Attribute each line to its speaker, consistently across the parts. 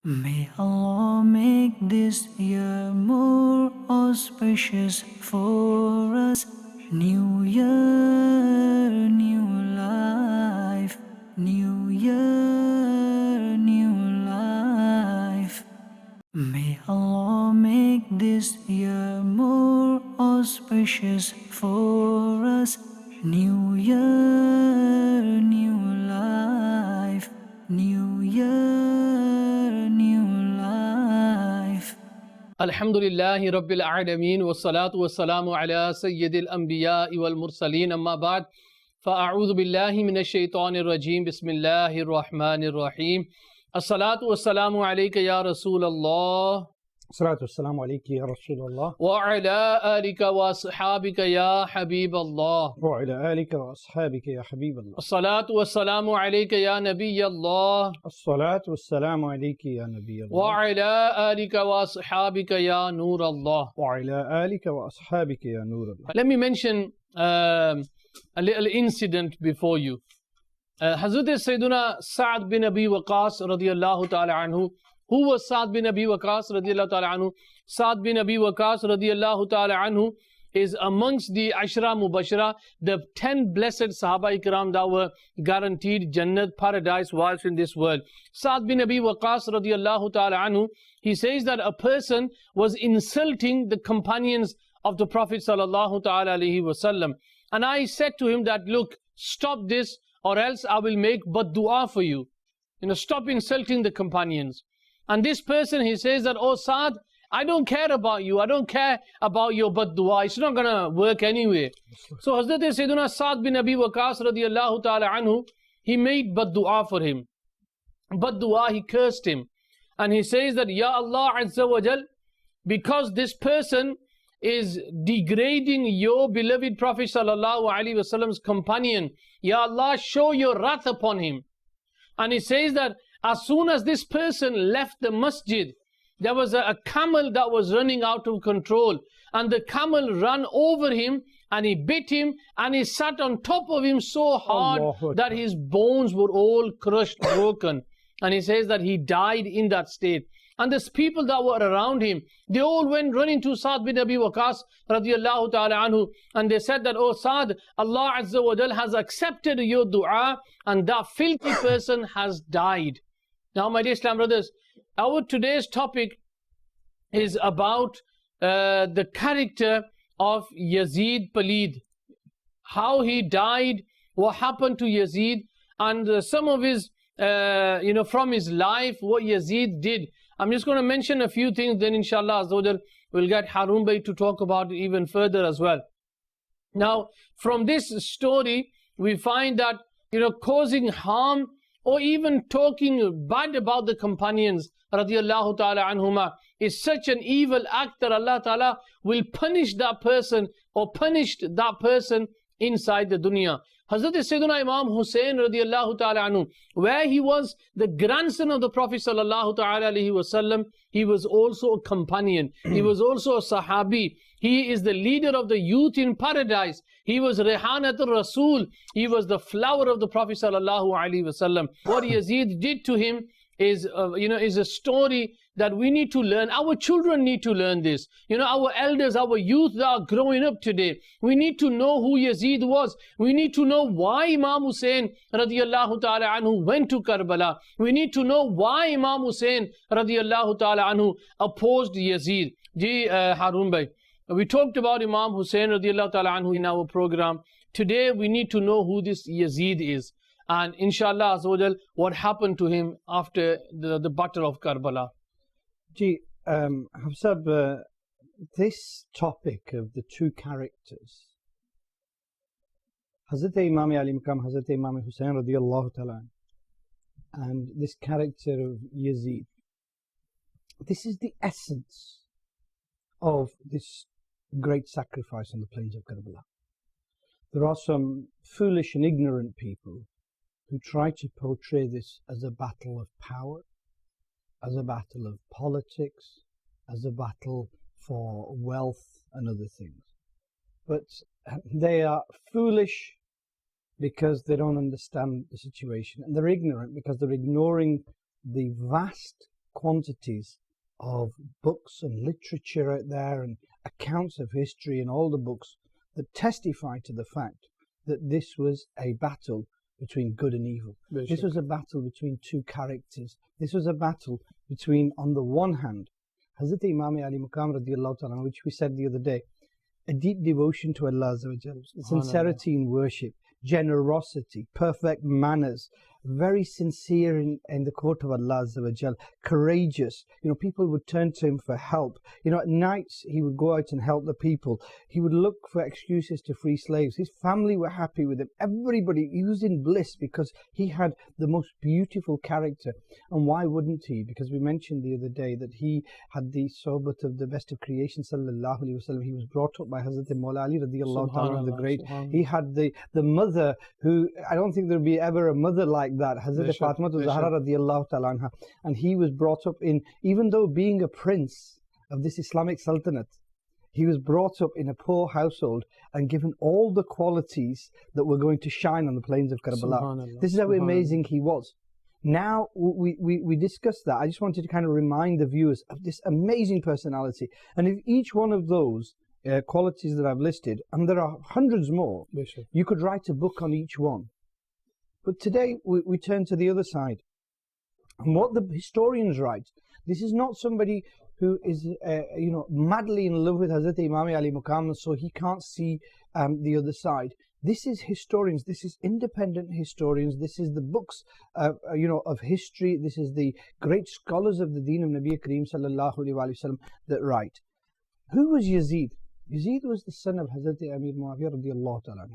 Speaker 1: May Allah make this year more auspicious for us. New year, new life. New year, new life. May Allah make this year more auspicious for us. New year, new life. New year, new life.
Speaker 2: Alhamdulillahi Rabbil Alameen wa salatu wa salamu ala Sayyidil Anbiya wal Mursaleen amma ba'd fa'a'udhu billahi minash shaitanir rajim bismillahir rahmanir rahim as-salatu wa salamu alayka ya Rasulallah
Speaker 3: الصلاة والسلام عليك يا رسول الله
Speaker 2: wa ala alika wa ashabika ya Habiballah
Speaker 3: وعلى آلك وأصحابك يا حبيب الله
Speaker 2: as-salatu wa salamu alayka ya Nabiyallah
Speaker 3: الصلاة والسلام عليك يا نبي الله
Speaker 2: wa ala alika wa ashabika ya Nurallah.
Speaker 3: وعلى آلك وأصحابك يا نور الله.
Speaker 2: Let me mention a little incident before you. Hazrat Sayyiduna Sa'd bin Abi Waqqas radiyallahu ta'ala anhu. Who was Sa'd bin Abi Waqqas radiyallahu ta'ala anhu? Sa'd bin Abi Waqqas radiyallahu ta'ala anhu is amongst the Ashra Mubashara, the 10 blessed Sahaba Ikram that were guaranteed Jannat, paradise whilst in this world. Sa'd bin Abi Waqqas radiyallahu ta'ala anhu, he says that a person was insulting the companions of the Prophet sallallahu ta'ala alayhi wasallam. And I said to him that, look, stop this or else I will make bad dua for you. Stop insulting the companions. And this person, he says that, oh Sa'd, I don't care about you. I don't care about your bad dua. It's not going to work anyway. So Hazrat Sayyiduna Sa'd bin Abi Waqqas radiyallahu ta'ala anhu, he made bad dua for him. Bad dua, he cursed him. And he says that, Ya Allah Azza wa Jal, because this person is degrading your beloved Prophet sallallahu alaihi wasallam's companion, Ya Allah, show your wrath upon him. And he says that as soon as this person left the masjid, there was a camel that was running out of control, and the camel ran over him and he bit him and he sat on top of him so hard that his bones were all crushed, broken. And he says that he died in that state. And the people that were around him, they all went running to Sa'd bin Abi Waqqas radiyallahu ta'ala anhu, and they said that, oh Sa'd, Allah Azza wa Jal has accepted your dua and that filthy person has died. Now my dear Islam brothers, our today's topic is about the character of Yazid Palid. How he died, what happened to Yazid, and some of his, from his life, what Yazid did. I'm just going to mention a few things, then inshallah we'll get Harun Bhai to talk about it even further as well. Now, from this story, we find that, causing harm or even talking bad about the companions radiyallahu ta'ala anhuma is such an evil act that Allah ta'ala will punish that person or punished that person inside the dunya. Hazrat Sayyiduna Imam Hussain radiyallahu ta'ala anhu, where he was the grandson of the Prophet sallallahu ta'ala alayhi wasallam, he was also a companion. He was also a sahabi. He is the leader of the youth in paradise. He was Rehanatul Rasul. He was the flower of the Prophet sallallahu alaihi wasallam. What Yazid did to him is a story that we need to learn. Our children need to learn this. Our elders, our youth that are growing up today, we need to know who Yazid was. We need to know why Imam Hussain radiyallahu ta'ala anhu went to Karbala. We need to know why Imam Hussain radiyallahu ta'ala anhu opposed Yazid. Harun Bhai, we talked about Imam Hussain radiyallahu ta'ala anhu in our program. Today we need to know who this Yazid is. And inshallah azawajal, what happened to him after the battle of Karbala.
Speaker 3: Hafsab, this topic of the two characters, Hazrat Imam Ali Maqam, Hazrat Imam Hussain radiyallahu ta'ala, and this character of Yazid, this is the essence of this great sacrifice on the plains of Karbala. There are some foolish and ignorant people who try to portray this as a battle of power, as a battle of politics, as a battle for wealth and other things. But they are foolish because they don't understand the situation, and they're ignorant because they're ignoring the vast quantities of books and literature out there and accounts of history and all the books that testify to the fact that this was a battle between good and evil. This was a battle between two characters. This was a battle between, on the one hand, Hazrat Imam Ali Maqam radiallahu ta'ala, which we said the other day, a deep devotion to Allah Azza wa Jal, sincerity in worship, generosity, perfect manners, very sincere in the court of Allah Azza wa Jal, courageous. People would turn to him for help. At nights he would go out and help the people. He would look for excuses to free slaves. His family were happy with him. Everybody, he was in bliss because he had the most beautiful character. And why wouldn't he? Because we mentioned the other day that he had the sohbat of the best of creation, sallallahu alaihi wasallam. He was brought up by Hazrat Mawla Ali radiallahu ta'ala the great. He had the mother who, I don't think there'll be ever a mother like that, Hazrat Fatima Zahra radiallahu ta'ala anha. And he was brought up in, even though being a prince of this Islamic Sultanate, he was brought up in a poor household and given all the qualities that were going to shine on the plains of Karbala. This is how amazing he was. Now we discussed that. I just wanted to kind of remind the viewers of this amazing personality. And if each one of those qualities that I've listed, and there are hundreds more, you could write a book on each one. But today we turn to the other side. And what the historians write, this is not somebody who is madly in love with Hazrat Imam Ali Maqam, so he can't see the other side. This is historians, this is independent historians, this is the books of history, this is the great scholars of the deen of Nabi Kareem sallallahu alaihi wasallam that write. Who was Yazid? Yazid was the son of Hazrat Amir Muawiyah radiallahu ta'ala.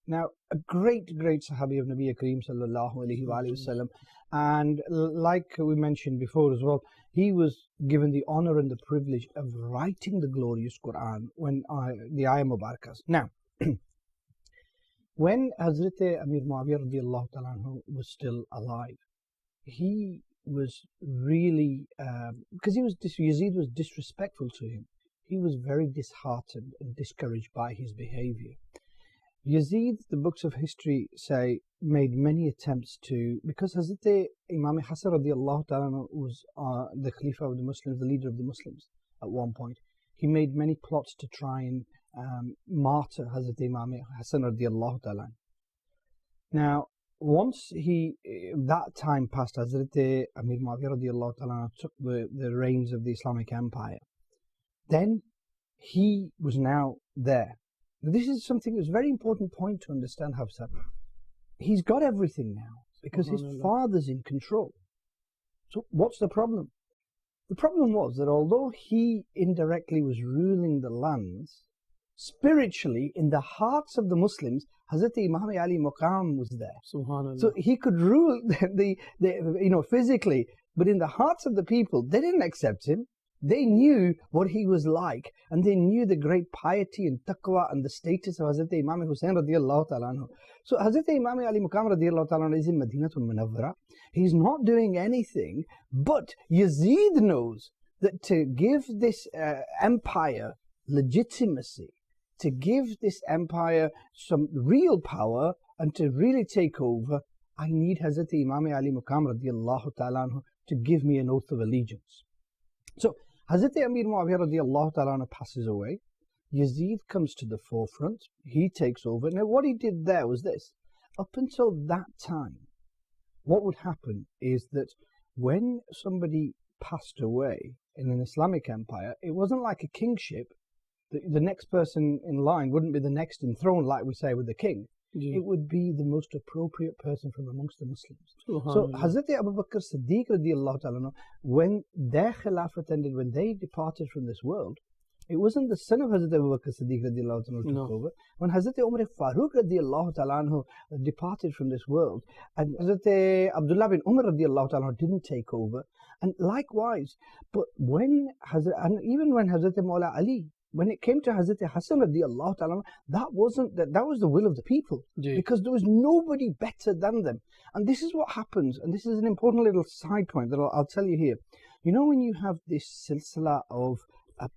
Speaker 3: Now, a great Sahabi of Nabi Kareem sallallahu alaihi wasallam, and like we mentioned before as well, he was given the honor and the privilege of writing the glorious Quran when the Ayah Mubarakas. Now, when Hazrat Amir Muawiyah radiallahu ta'ala was still alive, he was really, because Yazid was disrespectful to him, he was very disheartened and discouraged by his behavior. Yazid, the books of history say, made many attempts to, because Hazrat Imam Hassan radiallahu ta'ala was the Khalifa of the Muslims, the leader of the Muslims at one point, he made many plots to try and martyr Hazrat Imam Hassan radiallahu ta'ala. Now, once that time passed, Hazrat Amir Muawiyah radiallahu ta'ala took the reins of the Islamic Empire. Then he was now there. This is something that's a very important point to understand, Hafsa. He's got everything now because his father's in control. So what's the problem? The problem was that although he indirectly was ruling the lands, spiritually, in the hearts of the Muslims, Hazrat Imam Ali Maqam was there. So he could rule physically, but in the hearts of the people, they didn't accept him. They knew what he was like, and they knew the great piety and taqwa and the status of Hazrat Imam Hussain radiallahu ta'ala anhu. So Hazrat Imam Ali Maqam radiallahu ta'ala anhu is in Madinatul Munawwara. He's not doing anything, but Yazid knows that to give this empire legitimacy, to give this empire some real power and to really take over, I need Hazrat Imam Ali Maqam radiallahu ta'ala anhu to give me an oath of allegiance. So Hazrat Amir Muawiyah radiallahu ta'ala passes away. Yazid comes to the forefront. He takes over. Now what he did there was this. Up until that time, what would happen is that when somebody passed away in an Islamic empire, it wasn't like a kingship. The next person in line wouldn't be the next enthroned, like we say with the king. It would be the most appropriate person from amongst the Muslims. So Hazrat Abu Bakr Siddiq radiallahu ta'ala, when their khilafat ended, when they departed from this world, it wasn't the son of Hazrat Abu Bakr Siddiq radiallahu ta'ala who took over. When Hazrat Umar Farooq radiallahu ta'ala departed from this world, and Hazrat Abdullah bin Umar radiallahu ta'ala didn't take over, and likewise, but when even when Hazrat Mawla Ali, when it came to Hazrat Hassan radiallahu ta'ala, that was the will of the people, because there was nobody better than them. And this is what happens, and this is an important little side point that I'll tell you here. You know, when you have this silsila of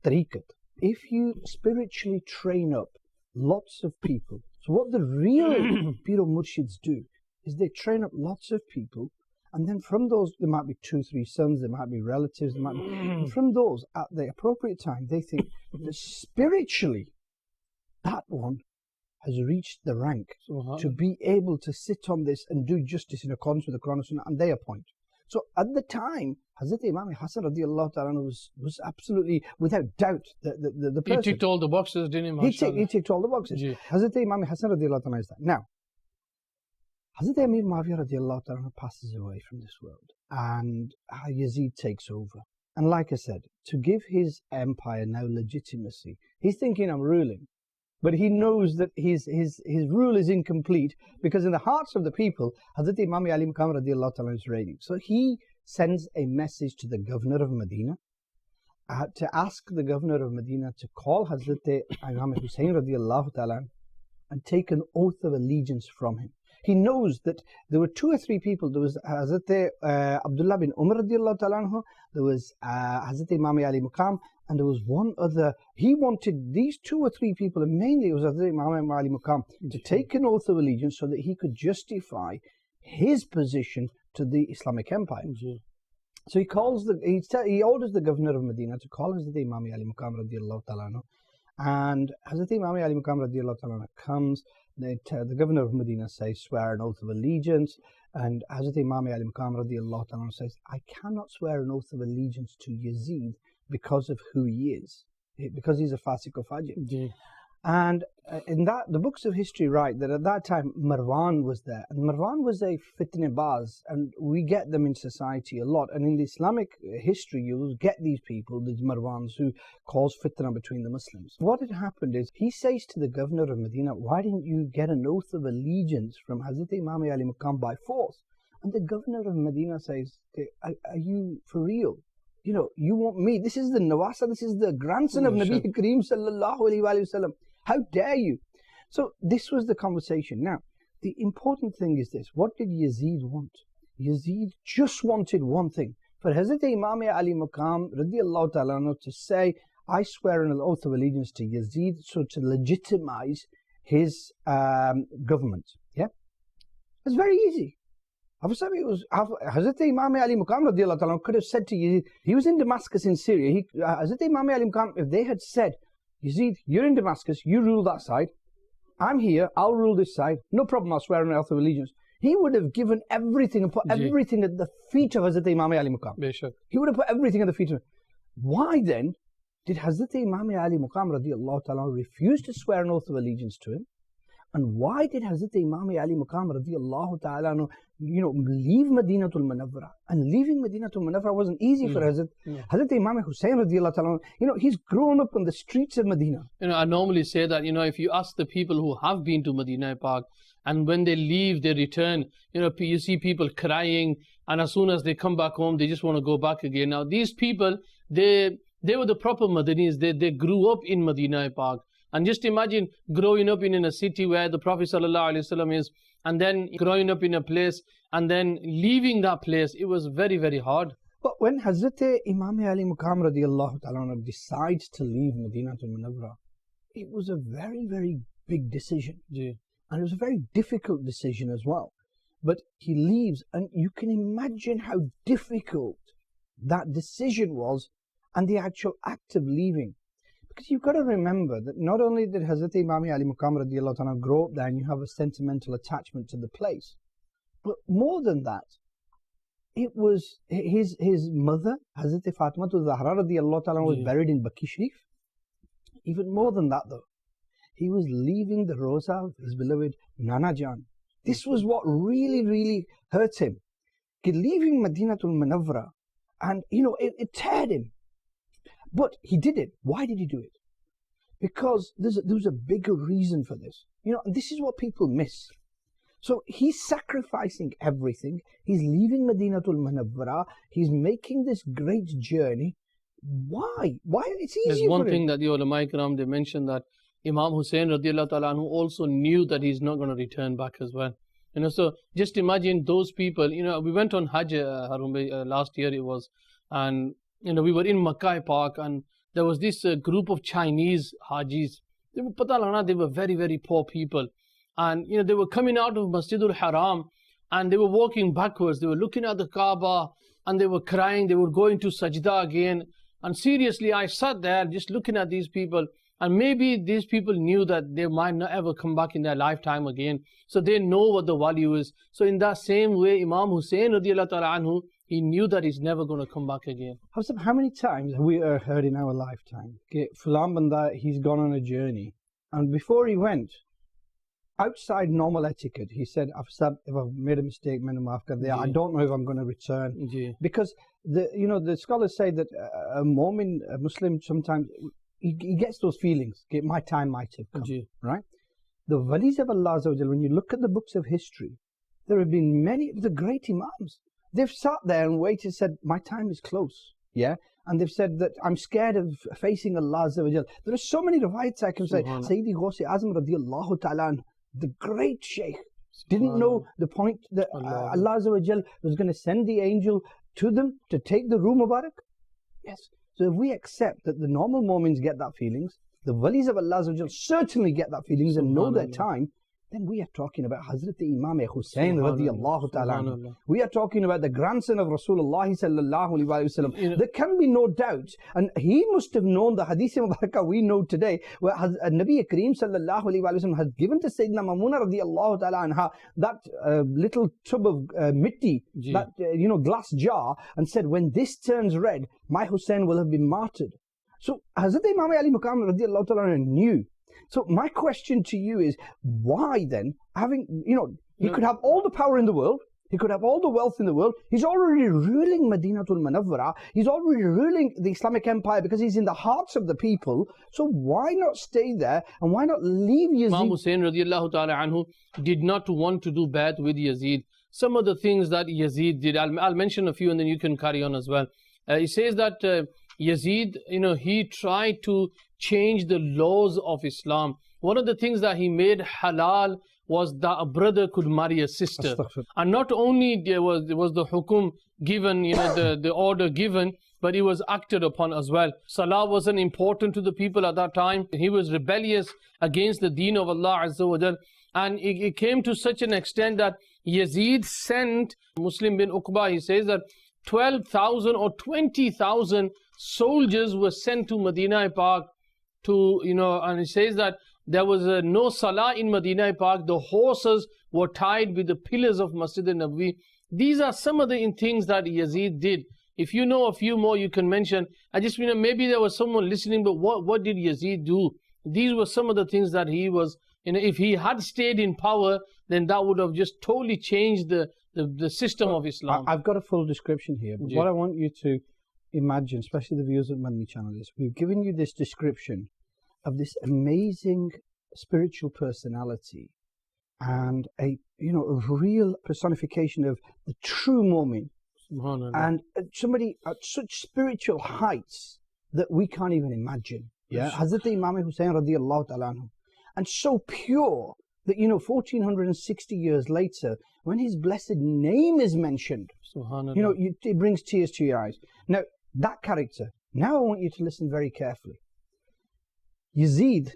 Speaker 3: tariqat, if you spiritually train up lots of people, so what the real Pir Murshids do is they train up lots of people, And then from those, there might be 2, 3 sons, there might be relatives, there might be, and from those, at the appropriate time, they think that spiritually, that one has reached the rank to be able to sit on this and do justice in accordance with the Quran and Sunnah, and they appoint. So at the time, Hazrat Imam Hassan radiallahu ta'ala was absolutely, without doubt, the person.
Speaker 2: He ticked all the boxes, didn't he?
Speaker 3: He ticked all the boxes.
Speaker 2: Ji.
Speaker 3: Hazrat Imam Hassan radiallahu ta'ala is that. Now, Hazrat Amir Muawiyah radiallahu ta'ala passes away from this world, and Yazid takes over. And like I said, to give his empire now legitimacy, he's thinking, I'm ruling. But he knows that his rule is incomplete, because in the hearts of the people, Hazrat Imam Ali Maqam radiallahu ta'ala is reigning. So he sends a message to the governor of Medina to ask the governor of Medina to call Hazrat Imam Hussain radiallahu ta'ala and take an oath of allegiance from him. He knows that there were 2 or 3 people. There was Hazrat Abdullah bin Umar radiallahu ta'ala anhu, there was Hazrat Imam Ali Maqam, and there was one other. He wanted these 2 or 3 people, and mainly it was Hazrat Imam Ali Maqam, to take an oath of allegiance so that he could justify his position to the Islamic Empire. So he orders the governor of Medina to call Hazrat Imam Ali Maqam radiallahu ta'ala anhu, and Hazrat Imam Ali Maqam radiallahu ta'ala anhu comes. The governor of Medina says, swear an oath of allegiance, and Hazrat Imam Ali Maqam radiallahu ta'ala says, I cannot swear an oath of allegiance to Yazid because of who he is, because he's a Fasiq of Fajr. And in the books of history write that at that time Marwan was there, and Marwan was a fitnebaz, and we get them in society a lot, and in the Islamic history you will get these people, these Marwans, who cause fitna between the Muslims. What had happened is, he says to the governor of Medina, why didn't you get an oath of allegiance from Hazrat Imam Ali Maqam by force? And the governor of Medina says, are you for real? You know, you want me? This is the Nawasa, this is the grandson of Nabi Kareem sallallahu alayhi wa sallam. How dare you? So this was the conversation. Now, the important thing is this. What did Yazid want? Yazid just wanted one thing. For Hazrat Imam Ali Maqam radiallahu ta'ala to say, I swear an oath of allegiance to Yazid, so to legitimize his government. Yeah? It's very easy. Hazrat Imam Ali Maqam radiallahu ta'ala could have said to Yazid, he was in Damascus in Syria. Hazrat Imam Ali Maqam, if they had said, Yazid, you're in Damascus, you rule that side. I'm here, I'll rule this side. No problem, I'll swear an oath of allegiance. He would have given everything and put everything at the feet of Hazrat Imam Ali Maqam. He would have put everything at the feet of him. Why then did Hazrat Imam Ali Maqam radiallahu ta'ala refuse to swear an oath of allegiance to him? And why did Hazrat Imam Ali Maqam radiallahu ta'ala leave Madinatul Munawwara? And leaving Madinatul Munawwara wasn't easy for Hazrat Imam Hussain radiallahu ta'ala. He's grown up on the streets of Medina.
Speaker 2: I normally say that, if you ask the people who have been to Medina Park, and when they leave, they return, you see people crying, and as soon as they come back home, they just want to go back again. Now, these people, they were the proper Madanis. They grew up in Medina Park. And just imagine growing up in a city where the Prophet ﷺ is, and then growing up in a place, and then leaving that place. It was very, very hard.
Speaker 3: But when Hazrat Imam Ali Maqam radiallahu ta'ala decides to leave Madinatul Munawwara, it was a very, very big decision. And it was a very difficult decision as well. But he leaves, and you can imagine how difficult that decision was, and the actual act of leaving. Because you've got to remember that not only did Hazrat Imam Ali Maqam radiallahu ta'ala grow up there and you have a sentimental attachment to the place, but more than that, it was his mother, Hazrat Fatmatul Zahra radiallahu ta'ala, was buried in Baqi Sharif. Even more than that though, he was leaving the Rosa of his beloved Nana Jan. This was what really, really hurt him. Leaving Madinatul Munawwara, and it teared him. But he did it. Why did he do it? Because there's a bigger reason for this. And this is what people miss. So he's sacrificing everything. He's leaving Madinatul Munawwara. He's making this great journey. Why? It's easy.
Speaker 2: There's one thing that the ulama ikram, they mentioned that Imam Hussain radiallahu ta'ala anhu also knew that he's not going to return back as well. So just imagine those people. We went on Hajj, last year it was, and we were in Makkah Park, and there was this group of Chinese Hajis. They were very, very poor people. And, they were coming out of Masjidul Haram, and they were walking backwards. They were looking at the Kaaba and they were crying. They were going to sajda again. And seriously, I sat there just looking at these people, and maybe these people knew that they might not ever come back in their lifetime again. So they know what the value is. So in that same way, Imam Hussain radiallahu ta'ala anhu, he knew that he's never going to come back again.
Speaker 3: How many times have we heard in our lifetime, Fulan Banda, he's gone on a journey, and before he went, outside normal etiquette, he said, if I've made a mistake, I don't know if I'm going to return. Because the scholars say that a Muslim, sometimes he gets those feelings. My time might have come, right? The walis of Allah, when you look at the books of history, there have been many of the great Imams. They've sat there and waited, said, my time is close, and they've said that I'm scared of facing Allah. There are so many riwayats I can say. Sayyidi Ghusi Azam radiallahu ta'ala, the great Shaykh, didn't know the point that Allah was going to send the angel to them to take the Ruh Mubarak. Yes. So if we accept that the normal Mu'mins get that feelings, the walis of Allah certainly get that feelings and know their time, then we are talking about Hazrat Imam Hussain radiallahu ta'ala. We are talking about the grandson of Rasulullah sallallahu alayhi wa sallam. There can be no doubt, and he must have known the hadith Mubarakah we know today, where Nabi Kareem sallallahu alayhi wa sallam has given to Sayyidina Mamuna radiallahu ta'ala anha that little tub of mitti, that glass jar, and said, when this turns red, my Hussain will have been martyred. So Hazrat Imam Ali Maqam radiallahu ta'ala knew. So my question to you is, why then, he could have all the power in the world, he could have all the wealth in the world, he's already ruling Madinatul Munawwara, he's already ruling the Islamic Empire because he's in the hearts of the people, so why not stay there and why not leave Yazid?
Speaker 2: Imam Hussain radiallahu ta'ala anhu did not want to do bad with Yazid. Some of the things that Yazid did, I'll mention a few and then you can carry on as well. He says that Yazid, he tried to change the laws of Islam. One of the things that he made halal was that a brother could marry a sister. And not only there was the hukum given, the order given, but it was acted upon as well. Salah wasn't important to the people at that time. He was rebellious against the deen of Allah Azza wa Jal. And it came to such an extent that Yazid sent Muslim bin Uqba, he says that 12,000 or 20,000 soldiers were sent to Medina Park to, and he says that there was no salah in Medina Park. The horses were tied with the pillars of Masjid al-Nabawi. These are some of the things that Yazid did. If you know a few more, you can mention. I just, maybe there was someone listening, but what did Yazid do? These were some of the things that he was, if he had stayed in power, then that would have just totally changed the system of Islam.
Speaker 3: I've got a full description here, but what I want you to imagine, especially the viewers of Madani Channel, is we've given you this description of this amazing spiritual personality and a real personification of the true mu'min, and somebody at such spiritual heights that we can't even imagine. Hazrat Imam Hussain radiallahu ta'ala anhu, and so pure that 1460 years later, when his blessed name is mentioned, it brings tears to your eyes. Now that character, now I want you to listen very carefully. Yazid,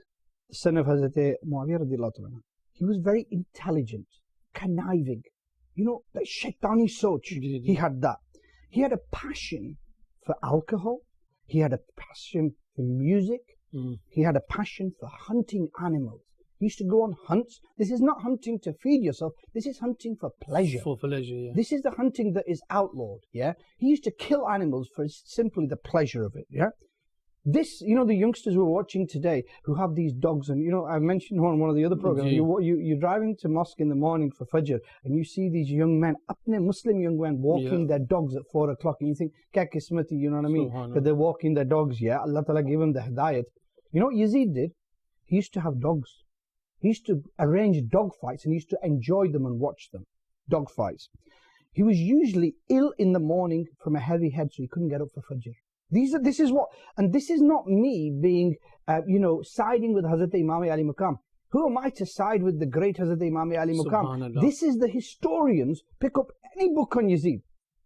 Speaker 3: son of Hazrat Muawiyah radiallahu ta'ala, he was very intelligent, conniving, that shaitani soch, he had that. He had a passion for alcohol, he had a passion for music, he had a passion for hunting animals. He used to go on hunts. This is not hunting to feed yourself, this is hunting for pleasure.
Speaker 2: For pleasure, yeah.
Speaker 3: This is the hunting that is outlawed, He used to kill animals for simply the pleasure of it, This, the youngsters we're watching today who have these dogs, and I mentioned on one of the other programs, you're driving to mosque in the morning for Fajr and you see these young men, Muslim young men, walking their dogs at 4 o'clock, and you think, kya kismati, you know what I mean? Because they're walking their dogs, Allah Ta'ala gave them the hidayat. You know what Yazid did? He used to have dogs. He used to arrange dog fights and he used to enjoy them and watch them. Dog fights. He was usually ill in the morning from a heavy head, so he couldn't get up for Fajr. This is not me being, siding with Hazrat Imam Ali Maqam. Who am I to side with the great Hazrat Imam Ali Maqam? This is the historians. Pick up any book on Yazid.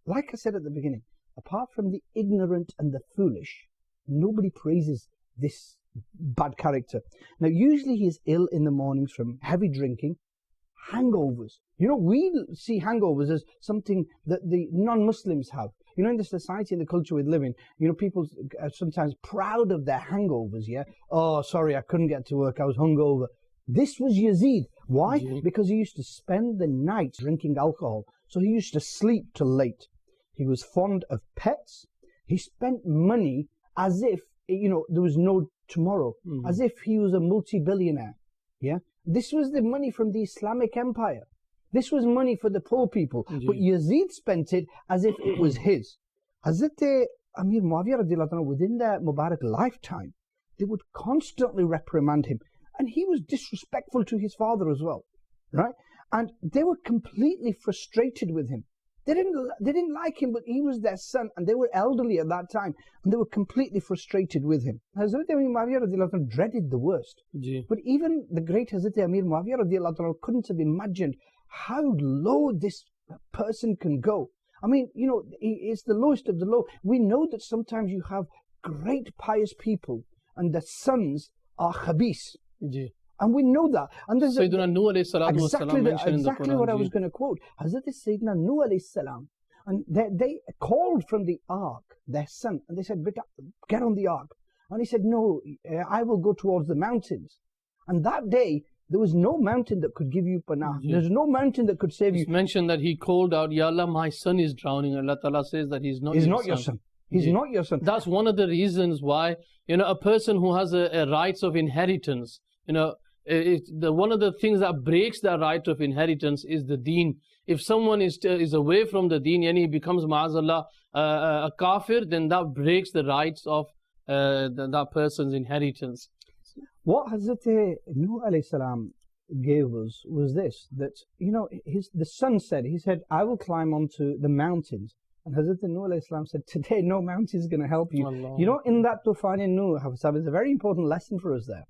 Speaker 3: Like I said at the beginning, apart from the ignorant and the foolish, nobody praises this bad character. Now, usually he is ill in the mornings from heavy drinking, hangovers. You know, we see hangovers as something that the non-Muslims have. You know, in the society and the culture we live in, you know, people are sometimes proud of their hangovers, yeah? Oh, sorry, I couldn't get to work, I was hungover. This was Yazid. Why? Because he used to spend the night drinking alcohol. So he used to sleep till late. He was fond of pets. He spent money as if, you know, there was no tomorrow. As if he was a multi-billionaire. Yeah? This was the money from the Islamic Empire. This was money for the poor people. But Yazid spent it as if it was his. Hazrat Amir Muawiyah radiallahu anhu, within their Mubarak lifetime, they would constantly reprimand him. And he was disrespectful to his father as well. Right? And they were completely frustrated with him. They didn't like him, but he was their son, and they were elderly at that time, and they were completely frustrated with him. Hazrat Amir Muawiyah radiallahu anhu dreaded the worst. But even the great Hazrat Amir Muawiyah radiallahu anhu couldn't have imagined how low this person can go. I mean, you know, it's the lowest of the low. We know that sometimes you have great pious people, and their sons are khabis. And we know that. And there's
Speaker 2: Sayyidina Nuh alayhi salatu
Speaker 3: exactly,
Speaker 2: mentioned
Speaker 3: exactly
Speaker 2: in the Quran,
Speaker 3: what I was going to quote. Hazrat Sayyidina Nuh alayhi salam. And they called from the ark, their son, and they said, "Beta, get on the ark." And he said, "No, I will go towards the mountains." And that day, there was no mountain that could give you panah. There's no mountain that could save you.
Speaker 2: It's mentioned that he called out, "Ya Allah, my son is drowning." Allah Ta'ala says that he's not
Speaker 3: your son. He's not your son.
Speaker 2: That's one of the reasons why, you know, a person who has a rights of inheritance, you know, one of the things that breaks that right of inheritance is the deen. If someone is away from the deen and he becomes ma'azallah a kafir, then that breaks the rights of that person's inheritance.
Speaker 3: What Hazrat Nuh alayhi salam gave us was this, that, you know, the son said, he said, "I will climb onto the mountains." And Hazrat Nuh alayhi salam said, "Today no mountain is going to help you." Allah. You know, in that Tufan Nuh, there's a very important lesson for us there.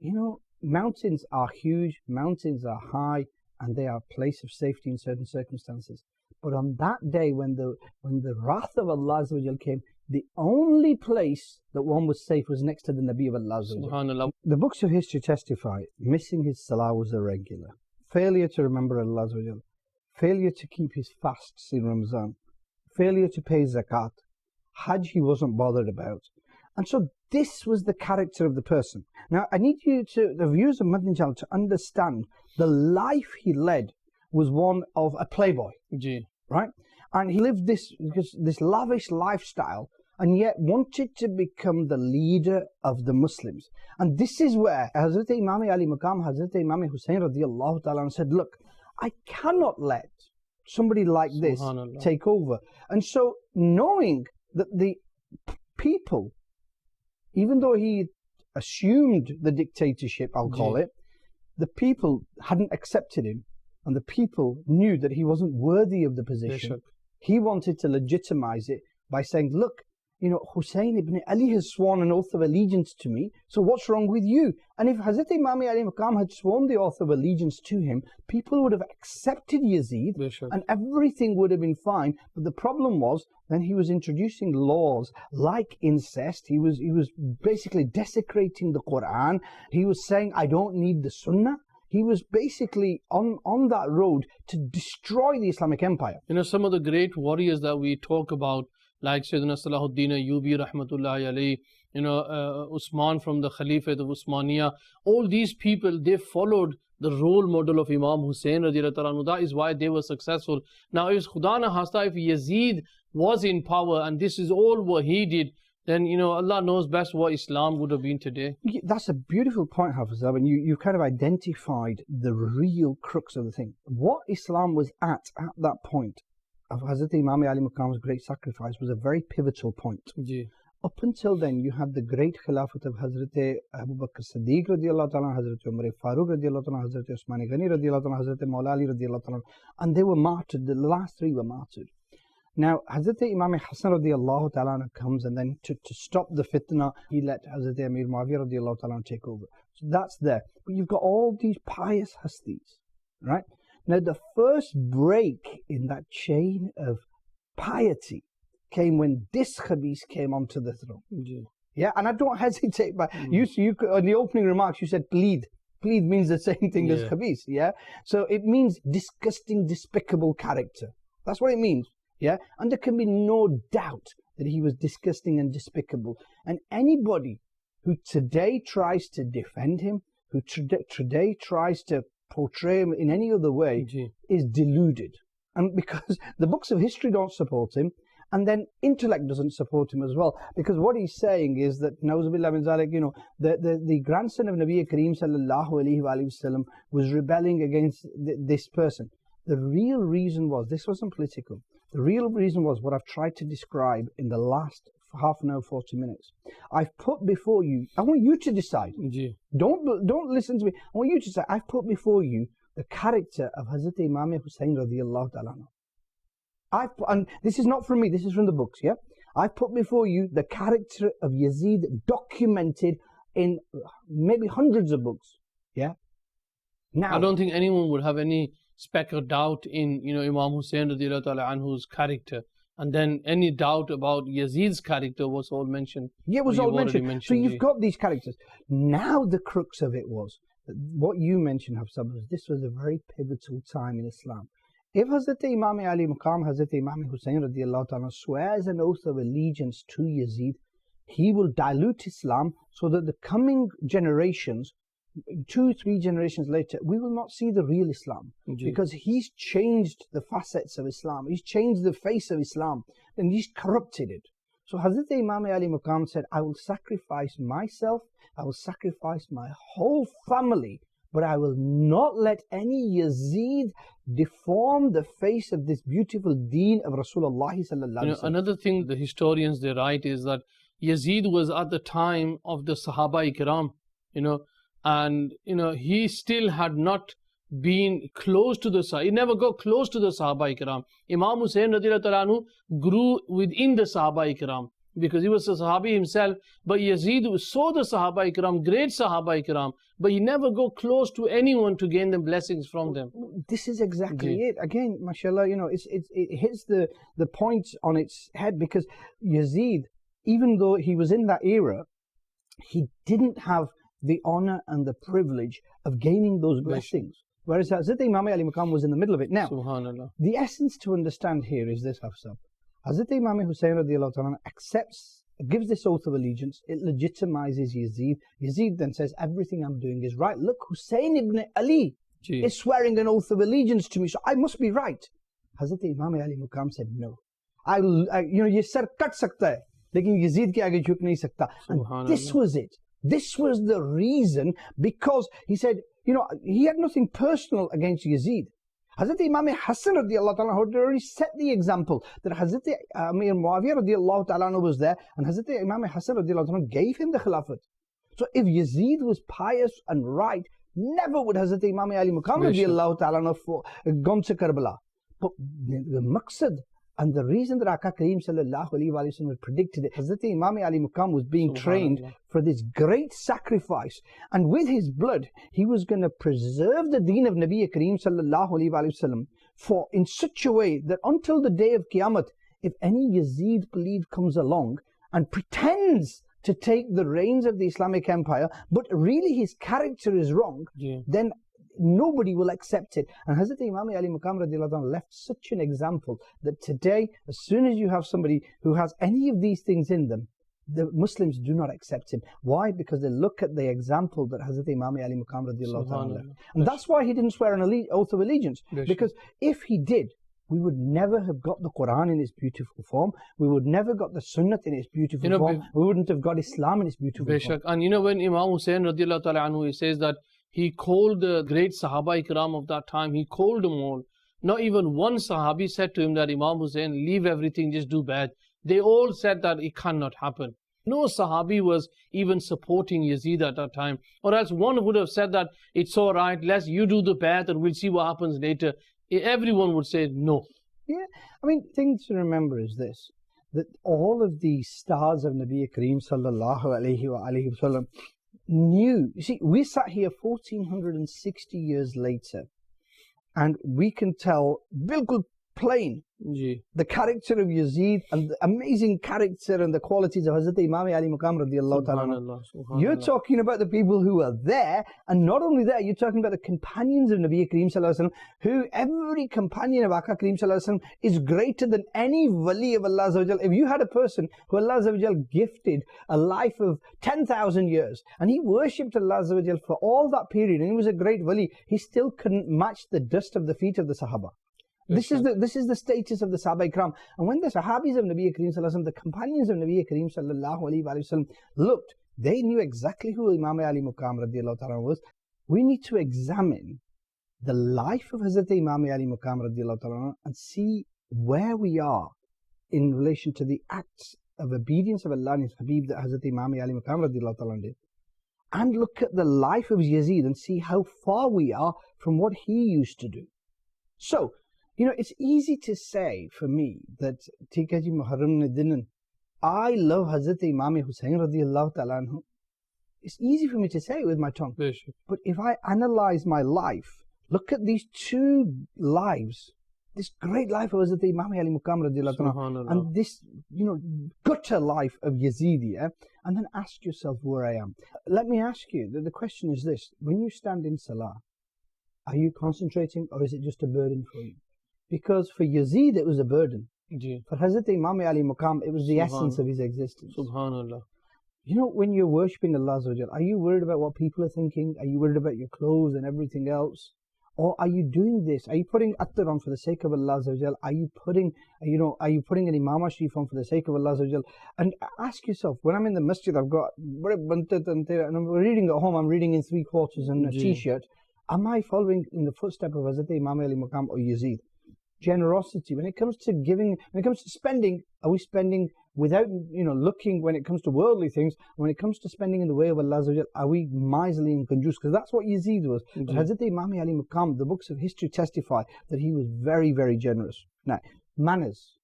Speaker 3: You know, mountains are huge, mountains are high, and they are a place of safety in certain circumstances. But on that day, when the wrath of Allah came, the only place that one was safe was next to the Nabi of Allah.
Speaker 2: Subhanallah.
Speaker 3: The books of history testify missing his salah was irregular, failure to remember Allah, failure to keep his fasts in Ramadan, failure to pay zakat, Hajj he wasn't bothered about. And so this was the character of the person. Now, I need you to, the viewers of Madani Channel, to understand the life he led was one of a playboy, right? And he lived this lavish lifestyle, and yet wanted to become the leader of the Muslims. And this is where Hazrat Imam Ali Maqam, Hazrat Imam Hussain radiallahu ta'ala said, "Look, I cannot let somebody like this take over." And so, knowing that the people, even though he assumed the dictatorship, I'll call it, the people hadn't accepted him, and the people knew that he wasn't worthy of the position. He wanted to legitimize it by saying, "Look, you know, Hussain ibn Ali has sworn an oath of allegiance to me, so what's wrong with you?" And if Hazrat Imam Ali Maqam had sworn the oath of allegiance to him, people would have accepted Yazid, and everything would have been fine. But the problem was, then he was introducing laws like incest. He was basically desecrating the Quran. He was saying, "I don't need the Sunnah." He was basically on that road to destroy the Islamic Empire.
Speaker 2: You know, some of the great warriors that we talk about, like Sayyidina Salahuddin Ayyubi rahmatullahi alayhi, you know, Usman from the Khalifate of Usmaniya, all these people, they followed the role model of Imam Hussain radiallahu anhu. That is why they were successful. Now, if Khuda na Hasta, if Yazid was in power and this is all what he did, then, you know, Allah knows best what Islam would have been today.
Speaker 3: That's a beautiful point, Hafiz. I mean, you've kind of identified the real crux of the thing. What Islam was at that point of Hazrat Imam Ali Maqam's great sacrifice was a very pivotal point. Up until then, you had the great Khilafat of Hazrat Abu Bakr Siddiq radiallahu ta'ala, Hazrat Umar Farooq radiallahu ta'ala, Hazrat Usman Ghani radiallahu ta'ala, Hazrat Mawla Ali radiallahu ta'ala, and they were martyred. The last three were martyred. Now, Hazrat Imam Hassan radiallahu ta'ala comes, and then to stop the fitna, he let Hazrat Amir Muawiyah radiallahu ta'ala take over. So that's there. But you've got all these pious hastis, right? Now, the first break in that chain of piety came when this khabis came onto the throne. Yeah, and I don't hesitate, but you in the opening remarks, you said, plead plead means the same thing as
Speaker 2: Yeah.
Speaker 3: khabith, yeah? So it means disgusting, despicable character. That's what it means, yeah? And there can be no doubt that he was disgusting and despicable. And anybody who today tries to defend him, who today tries to portray him in any other way, is deluded. And because the books of history don't support him, and then intellect doesn't support him as well, because what he's saying is that Nauzubillah min zalik, you know, the grandson of Nabi Kareem sallallahu alaihi wasallam was rebelling against this person. The real reason was, this wasn't political, the real reason was what I've tried to describe in the last half an hour, 40 minutes. I've put before you, I want you to decide. Don't listen to me. I want you to decide. I've put before you the character of Hazrat Imam Hussain radiyallahu ta'ala. And this is not from me, this is from the books, yeah? I've put before you the character of Yazid documented in maybe hundreds of books, yeah? Now,
Speaker 2: I don't think anyone would have any speck of doubt in, you know, Imam Hussain radiyallahu ta'ala anhu's character. And then any doubt about Yazid's character was all mentioned.
Speaker 3: Yeah, it was all mentioned. So you've got these characters. Now the crux of it was, that what you mentioned, Hafsab, was this was a very pivotal time in Islam. If Hazrat Imam Ali Maqam, Hazrat Imam Hussain radiyallahu ta'ala swears an oath of allegiance to Yazid, he will dilute Islam so that the coming generations, 2-3 generations later, we will not see the real Islam. Because he's changed the facets of Islam, he's changed the face of Islam, and he's corrupted it. So Hazrat Imam Ali Maqam said, I will sacrifice myself, I will sacrifice my whole family, but I will not let any Yazid deform the face of this beautiful deen of Rasulullah sallallahu alaihi wasallam.
Speaker 2: Another thing the historians they write is that Yazid was at the time of the Sahaba Ikram, and he still had not been close to the Sahaba. He never got close to the Sahaba Ikram. Imam Hussain radiyallahu ta'ala anhu grew within the Sahaba Ikram, because he was a Sahabi himself, but Yazid saw the Sahaba Ikram, great Sahaba Ikram, but he never got close to anyone to gain the blessings from them.
Speaker 3: This is exactly it. Again, mashallah, it hits the point on its head, because Yazid, even though he was in that era, he didn't have the honor and the privilege of gaining those blessings. Whereas Hazrat Imam Ali Maqam was in the middle of it. Now,
Speaker 2: Subhanallah.
Speaker 3: The essence to understand here is this, Hafsab. Hazrat Imam Hussain radiyallahu ta'ala gives this oath of allegiance, it legitimizes Yazid. Yazid then says, everything I'm doing is right. Look, Hussain ibn Ali is swearing an oath of allegiance to me, so I must be right. Hazrat Imam Ali Maqam said, no. Ye sar kat sakta hai, lekin Yazid ke aage jhuk nahi sakta. And this was it. This was the reason, because he said, he had nothing personal against Yazid. Hazrat Imam Hassan radiallahu ta'ala had already set the example that Hazrat Amir Muawiyah radiallahu ta'ala was there, and Hazrat Imam Hassan radiallahu ta'ala gave him the Khilafat. So if Yazid was pious and right, never would Hazrat Imam Ali Maqam radiallahu ta'ala gone to Karbala. But the maqsad and the reason that Aka Kareem sallallahu alaihi wasallam had predicted it, Hazrat Imam Ali Maqam was being trained for this great sacrifice, and with his blood he was going to preserve the deen of Nabi Kareem sallallahu alaihi wasallam for in such a way that until the day of Qiyamah, if any Yazid belief comes along and pretends to take the reins of the Islamic Empire, but really his character is wrong, then nobody will accept it. And Hazrat Imam Ali Maqam radiyallahu anhu left such an example that today, as soon as you have somebody who has any of these things in them, the Muslims do not accept him. Why? Because they look at the example that Hazrat Imam Ali Maqam radiyallahu anhu left. And that's why he didn't swear an oath of allegiance. Because if he did, we would never have got the Quran in its beautiful form. We would never got the Sunnah in its beautiful form. We wouldn't have got Islam in its beautiful form.
Speaker 2: And when Imam Hussain radiyallahu ta'ala anhu, he says that he called the great Sahaba Ikram of that time, he called them all. Not even one Sahabi said to him that Imam Hussain, leave everything, just do bad. They all said that it cannot happen. No Sahabi was even supporting Yazid at that time. Or else one would have said that it's all right, let's you do the bad and we'll see what happens later. Everyone would say no.
Speaker 3: Yeah, thing to remember is this, that all of the stars of Nabi Kareem sallallahu alayhi wa alayhi wa sallam knew. You see, we sat here 1460 years later, and we can tell bilkul explain
Speaker 2: Ji.
Speaker 3: the character of Yazid and the amazing character and the qualities of Hazrat Imam Ali Maqam radiallahu ta'ala.
Speaker 2: Subhanallah,
Speaker 3: You're
Speaker 2: subhanallah.
Speaker 3: talking about the people who are there, and not only that, you're talking about the companions of Nabi Kareem Sallallahu Alaihi Wasallam, who every companion of Aka Kareem Sallallahu Alaihi Wasallam is greater than any wali of Allah Azza wa Jal. If you had a person who Allah Azza wa Jal gifted a life of 10,000 years, and he worshipped Allah Azza wa Jal for all that period, and he was a great wali, he still couldn't match the dust of the feet of the Sahaba. This is the status of the Sahaba Ikram. And when the Sahabis of Nabi Kareem Sallallahu Alaihi Wasallam, the companions of Nabi Kareem Sallallahu Alaihi Wasallam looked, they knew exactly who Imam Ali Maqam radiallahu ta'ala was. We need to examine the life of Hazrat Imam Ali Maqam radiallahu ta'ala and see where we are in relation to the acts of obedience of Allah and His Habib that Hazrat Imam Ali Maqam radiallahu ta'ala did. And look at the life of Yazid and see how far we are from what he used to do. So, you know, it's easy to say for me that Tikaji Muharram Nadinan, I love Hazrat Imam Hussain radiallahu ta'ala anhu. It's easy for me to say it with my tongue. But if I analyze my life, look at these two lives, this great life of Hazrat Imam Ali Maqam radiallahu ta'ala and this, you know, gutter life of Yazidiyya, and then ask yourself where I am. Let me ask you, the question is this: when you stand in Salah, are you concentrating or is it just a burden for you? Because for Yazid it was a burden. For Hazrat Imam Ali Maqam it was the essence of his existence.
Speaker 2: Subhanallah.
Speaker 3: You know, when you're worshipping Allah Azza wa Jal, are you worried about what people are thinking? Are you worried about your clothes and everything else? Or are you doing this? Are you putting attar on for the sake of Allah Azza wa Jal? Are you putting an Imam Sharif on for the sake of Allah Azza wa Jal? And ask yourself, when I'm in the masjid, I've got, and I'm reading at home, I'm reading in 3/4 and a t-shirt. Am I following in the footstep of Hazrat Imam Ali Maqam or Yazid? Generosity, when it comes to giving, when it comes to spending, are we spending without, you know, looking when it comes to worldly things? When it comes to spending in the way of Allah Azza wa Jal, are we miserly and conjuice? Because that's what Yazid was. But Hazrat Imam Ali Maqam, the books of history testify that he was very, very generous. Now, manners.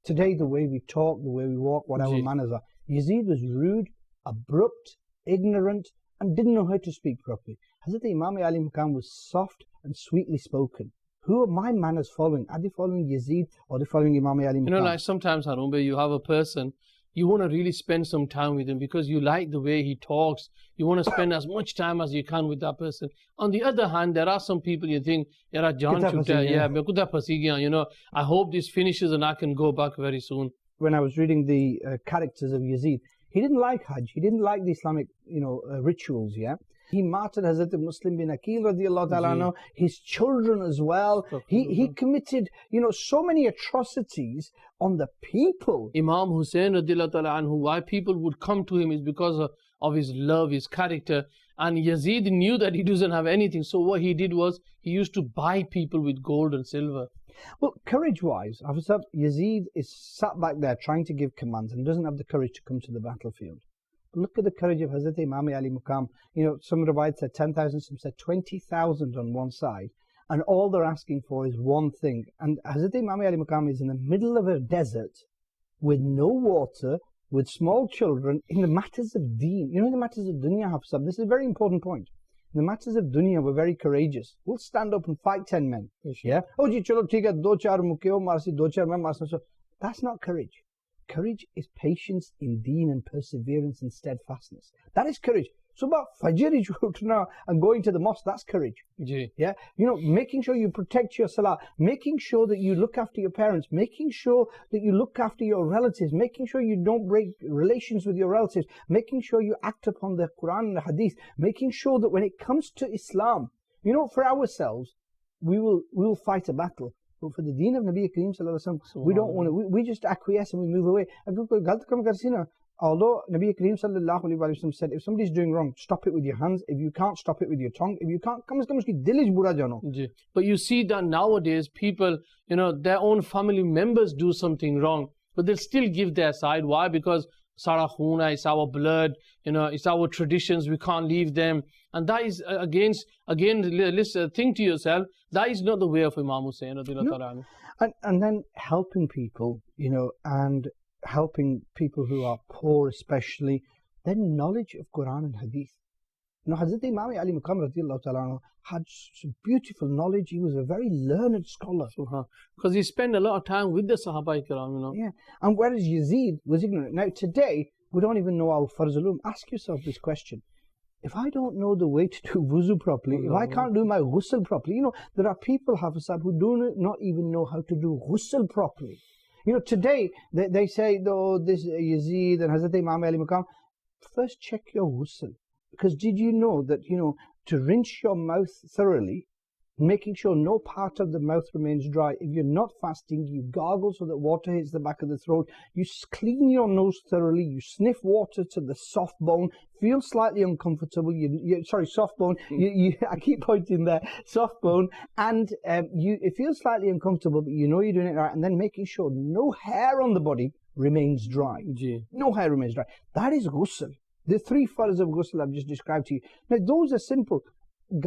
Speaker 3: Today, the way we talk, the way we walk, what our manners are. Yazid was rude, abrupt, ignorant, and didn't know how to speak properly. Hazrat Imam Ali Maqam was soft and sweetly spoken. Who are my manners following? Are they following Yazid or are they following Imam Ali Maqam?
Speaker 2: You know, like sometimes, Harumbe, you have a person, you want to really spend some time with him because you like the way he talks. You want to spend as much time as you can with that person. On the other hand, there are some people you think, you know, I hope this finishes and I can go back very soon.
Speaker 3: When I was reading the characters of Yazid, he didn't like Hajj. He didn't like the Islamic, you know, rituals, yeah? He martyred Hazrat Muslim bin Aqil radiallahu ta'ala anhu, his children as well. He committed, you know, so many atrocities on the people.
Speaker 2: Imam Hussain radiallahu ta'ala anhu, why people would come to him is because of his love, his character. And Yazid knew that he doesn't have anything. So what he did was, he used to buy people with gold and silver.
Speaker 3: Well, courage-wise, Yazid is sat back there trying to give commands and doesn't have the courage to come to the battlefield. Look at the courage of Hazrat Imam Ali Maqam. You know, some Rawayat said 10,000, some said 20,000 on one side. And all they're asking for is one thing. And Hazrat Imam Ali Maqam is in the middle of a desert with no water, with small children, in the matters of deen. You know, in the matters of dunya, Hafsab, this is a very important point. In the matters of dunya, we're very courageous. We'll stand up and fight 10 men. Yeah? Oh, ji, chalo, theek hai, do char mukeo marsi, do char main marsa. That's not courage. Courage is patience in deen and perseverance and steadfastness. That is courage. So about Fajr and going to the mosque, that's courage. Yeah, you know, making sure you protect your salah, making sure that you look after your parents, making sure that you look after your relatives, making sure you don't break relations with your relatives, making sure you act upon the Quran and the Hadith, making sure that when it comes to Islam, you know, for ourselves, we will fight a battle. But for the deen of Nabi Kareem Sallallahu Alaihi Wasallam, we don't want to, we just acquiesce and we move away. Although Nabi Kareem Sallallahu Alaihi Wasallam said, if somebody's doing wrong, stop it with your hands. If you can't, stop it with your tongue. If you can't,
Speaker 2: but you see that nowadays people, you know, their own family members do something wrong, but they'll still give their side. Why? Because Sara Khuna, it's our blood, you know, it's our traditions, we can't leave them. And that is again, listen, think to yourself, that is not the way of Imam Hussain.
Speaker 3: No. And then helping people, you know, and helping people who are poor especially, then knowledge of Quran and Hadith. You know, Hazrat Imam Ali Maqam radiallahu ta'ala had beautiful knowledge. He was a very learned scholar.
Speaker 2: Because he spent a lot of time with the Sahaba Ikram, you know.
Speaker 3: Yeah, and whereas Yazid was ignorant. Now today, we don't even know our Farz al-Ulum. Ask yourself this question. If I don't know the way to do wuzu properly, if I can't do my ghusl properly, you know, there are people, Hafizab, who do not even know how to do ghusl properly. You know, today, they say, though, this Yazid and Hazrat Imam Ali Maqam, first check your ghusl. Because did you know that, you know, to rinse your mouth thoroughly, making sure no part of the mouth remains dry. If you're not fasting, you gargle so that water hits the back of the throat. You clean your nose thoroughly. You sniff water to the soft bone. Feel slightly uncomfortable. Soft bone. I keep pointing there. Soft bone. And it feels slightly uncomfortable, but you know you're doing it right. And then making sure no hair on the body remains dry. No hair remains dry. That is ghusl. The 3 farz of ghusl I've just described to you. Now, those are simple. We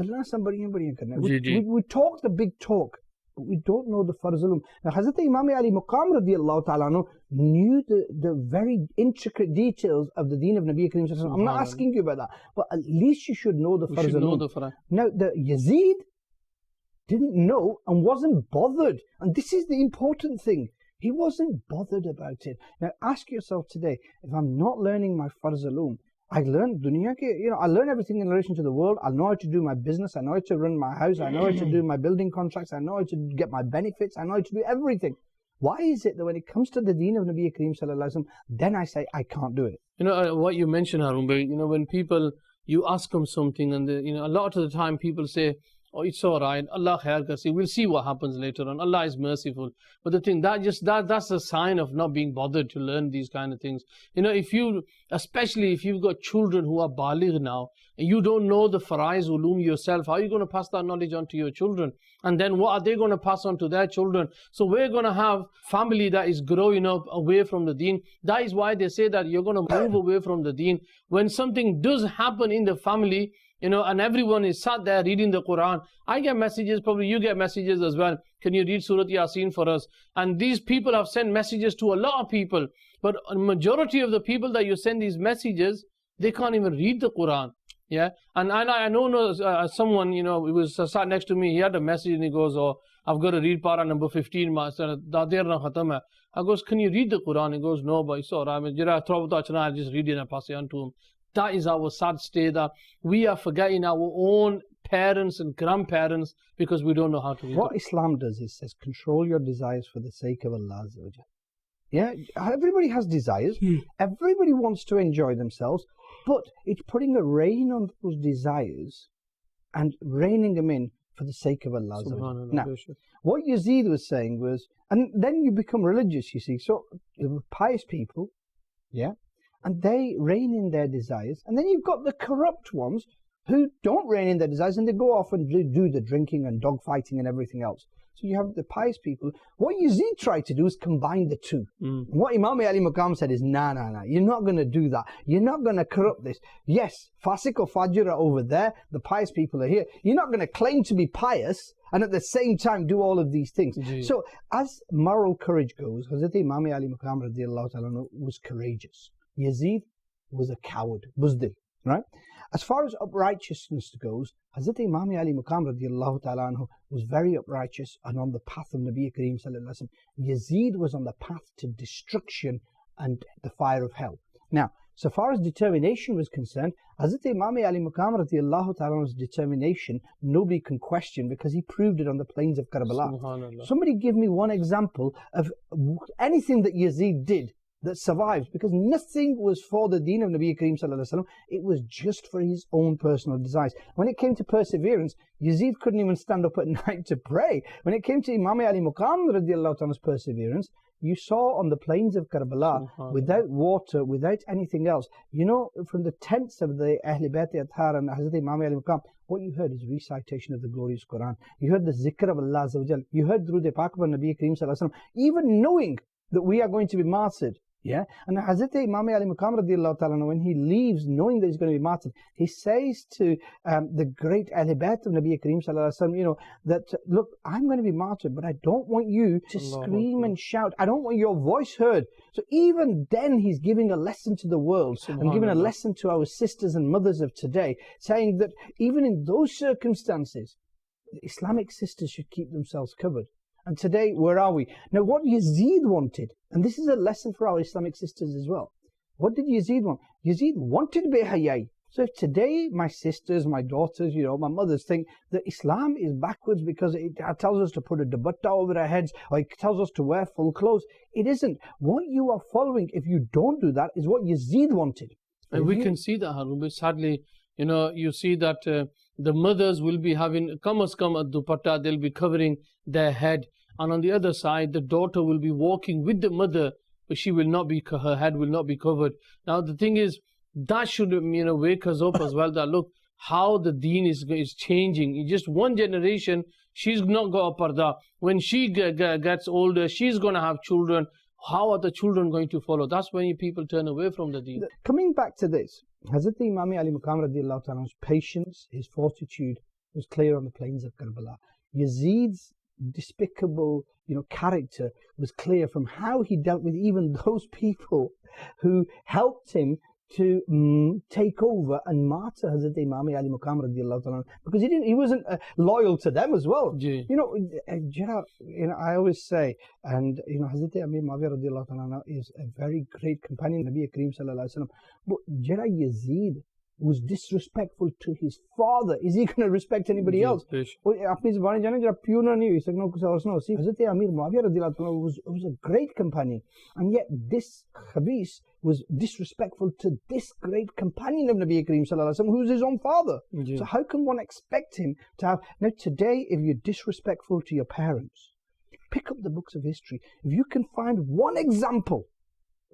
Speaker 3: talk the big talk, but we don't know the farz al-ulum. Now, Hazrat Imam Ali Maqam radiallahu ta'ala knew the very intricate details of the deen of Nabi Kareem Sallallahu Alaihi Wasallam. I'm not asking you about that, but at least you should know the farz al-ulum. Now, the Yazid didn't know and wasn't bothered. And this is the important thing. He wasn't bothered about it. Now, ask yourself today, if I'm not learning my farz al-ulum, I learned dunya ke, you know, I learn everything in relation to the world. I know how to do my business. I know how to run my house. I know how to do my building contracts. I know how to get my benefits. I know how to do everything. Why is it that when it comes to the deen of Nabi Kareem Sallallahu Alaihi Wasallam, then I say I can't do it?
Speaker 2: You know, what you mentioned, Harun, you know, when people, you ask them something and, you know, a lot of the time people say, oh, it's all right, Allah khair kasi, we'll see what happens later on, Allah is merciful. But the thing, that's a sign of not being bothered to learn these kind of things. You know, especially if you've got children who are baligh now, and you don't know the faraiz ulum yourself, how are you going to pass that knowledge on to your children? And then what are they going to pass on to their children? So we're going to have family that is growing up away from the deen. That is why they say that you're going to move away from the deen. When something does happen in the family, you know, and everyone is sat there reading the Quran. I get messages, probably you get messages as well. Can you read Surah Yasin for us? And these people have sent messages to a lot of people. But a majority of the people that you send these messages, they can't even read the Quran. Yeah. And I know someone, you know, he was sat next to me. He had a message and he goes, oh, I've got to read para number 15. I goes, can you read the Quran? He goes, no, but it's all right. I'll just read it and pass it on to him. That is our sad state, that we are forgetting our own parents and grandparents because we don't know how to read.
Speaker 3: What Islam does is says, control your desires for the sake of Allah. Yeah, everybody has desires. Everybody wants to enjoy themselves, but it's putting a rein on those desires and reining them in for the sake of Allah. Now, what Yazid was saying was, and then you become religious, you see. So, pious people, yeah, and they rein in their desires. And then you've got the corrupt ones who don't rein in their desires and they go off and do the drinking and dog fighting and everything else. So you have the pious people. What Yazid tried to do is combine the two. What Imam Ali Maqam said is, nah, you're not going to do that. You're not going to corrupt this. Yes, Fasik or Fajr are over there. The pious people are here. You're not going to claim to be pious and at the same time do all of these things. So as moral courage goes, Hazrat Imam Ali Maqam radiallahu ta'ala was courageous. Yazid was a coward, buzdil, right? As far as uprightness goes, Hazrat Imam Ali Maqam radiallahu ta'ala was very uprighteous and on the path of Nabi Kareem Sallallahu Alaihi Wasallam. Yazid was on the path to destruction and the fire of hell. Now, so far as determination was concerned, Hazrat Imam Ali Maqam radiallahu ta'ala's determination, nobody can question because he proved it on the plains of Karbala. Somebody give me one example of anything that Yazid did that survives, because nothing was for the deen of Nabi Kareem Sallallahu Alaihi Wasallam. It was just for his own personal desires. When it came to perseverance, Yazid couldn't even stand up at night to pray. When it came to Imam Ali Maqam radiallahu ta'ala's perseverance, you saw on the plains of Karbala, without water, without anything else, you know, from the tents of the Ahl Bayt Athar and Hazrat Imam Ali Maqam, what you heard is recitation of the glorious Quran. You heard the zikr of Allah Azza wa Jal. You heard Durud Pak of Nabi Kareem Sallallahu Alaihi Wasallam. Even knowing that we are going to be martyred, Yeah, and Hazrat Imam Ali Maqam radiallahu ta'ala, when he leaves, knowing that he's going to be martyred, he says to the great Ahl Bayt of Nabi Kareem sallallahu alaihi wasallam, that look, I'm going to be martyred, but I don't want you to scream and shout. I don't want your voice heard. So even then, he's giving a lesson to the world and giving a lesson to our sisters and mothers of today, saying that even in those circumstances, Islamic sisters should keep themselves covered. And today, where are we? Now, what Yazid wanted, and this is a lesson for our Islamic sisters as well. What did Yazid want? Yazid wanted Behayai. So if today my sisters, my daughters, my mothers think that Islam is backwards because it tells us to put a dupatta over our heads, or it tells us to wear full clothes, it isn't. What you are following, if you don't do that, is what Yazid wanted.
Speaker 2: And we can see that, Harun. Sadly, you see that the mothers will be having come as come a dupatta, they'll be covering their head. And on the other side, the daughter will be walking with the mother, but she will not be, her head will not be covered. Now the thing is, that should wake us up as well, that look how the deen is changing. In just one generation, she's not got a parda. When she gets older, she's going to have children. How are the children going to follow? That's when people turn away from the deen.
Speaker 3: Coming back to this, Hazrat Imam Ali Maqam radiallahu ta'ala's patience, his fortitude was clear on the plains of Karbala. Yazid's despicable character was clear from how he dealt with even those people who helped him to take over and martyr Hazrat Imam Ali Maqam radiallahu ta'ala, because he wasn't loyal to them as well. I always say, and Hazrat Amir Muawiyah radiallahu ta'ala is a very great companion of Nabi Kareem sallallahu alaihi wasallam, but Yazid was disrespectful to his father. Is he going to respect anybody else? Hazrat Amir Muawiyah radiallahu ta'ala was a great companion, and yet this khabis was disrespectful to this great companion of Nabi Kareem sallallahu alaihi wasallam, who's his own father. So how can one expect him to have... Now today, if you're disrespectful to your parents, pick up the books of history. If you can find one example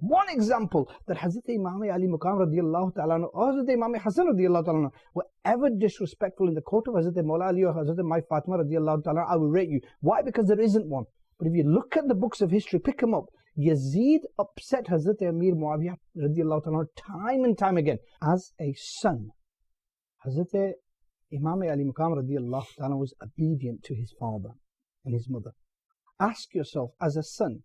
Speaker 3: that Hazrat Imam Ali Maqam radiallahu ta'ala or Hazrat Imam Hussain radiallahu ta'ala were ever disrespectful in the court of Hazrat Mawla Ali or Hazrat Mai Fatima radiallahu ta'ala, I will rate you. Why? Because there isn't one. But if you look at the books of history, pick them up. Yazid upset Hazrat Amir Muawiyah radiallahu ta'ala time and time again. As a son, Hazrat Imam Ali Maqam radiallahu ta'ala was obedient to his father and his mother. Ask yourself, as a son,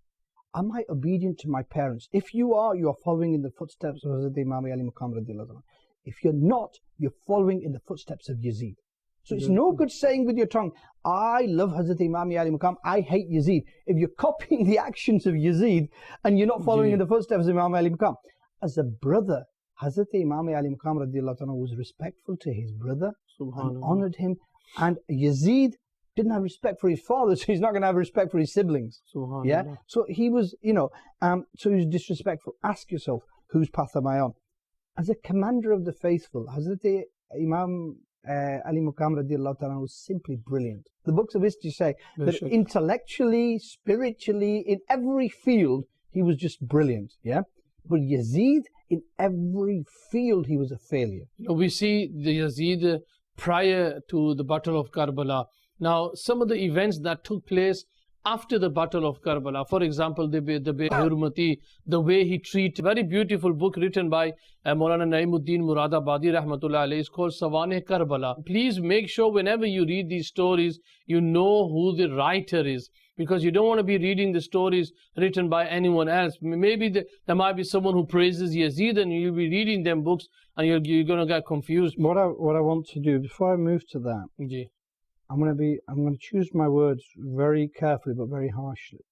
Speaker 3: am I obedient to my parents? If you are following in the footsteps of Hazrat Imam Ali Maqam radiallahu ta'ala. If you're not, you're following in the footsteps of Yazid. So it's no good saying with your tongue, I love Hazrat Imam Ali Maqam, I hate Yazid. If you're copying the actions of Yazid and you're not following in the footsteps of Imam Ali Maqam. As a brother, Hazrat Imam Ali Maqam radiallahu ta'ala was respectful to his brother and honoured him. And Yazid didn't have respect for his father, so he's not going to have respect for his siblings. Yeah. So he was, so he was disrespectful. Ask yourself, whose path am I on? As a commander of the faithful, Hazrat Imam Ali Maqam radiallahu ta'ala was simply brilliant. The books of history say that intellectually, spiritually, in every field, he was just brilliant. Yeah. But Yazid, in every field, he was a failure.
Speaker 2: We see the Yazid prior to the Battle of Karbala. Now, some of the events that took place after the Battle of Karbala, for example, the Hurmati, the way he treated, very beautiful book written by Maulana Naimuddin Muradabadi rahmatullah alayhi, is called Sawane Karbala. Please make sure whenever you read these stories, you know who the writer is, because you don't want to be reading the stories written by anyone else. Maybe there might be someone who praises Yazid and you'll be reading them books and you're going to get confused.
Speaker 3: What I want to do, before I move to that, I'm going to choose my words very carefully but very harshly.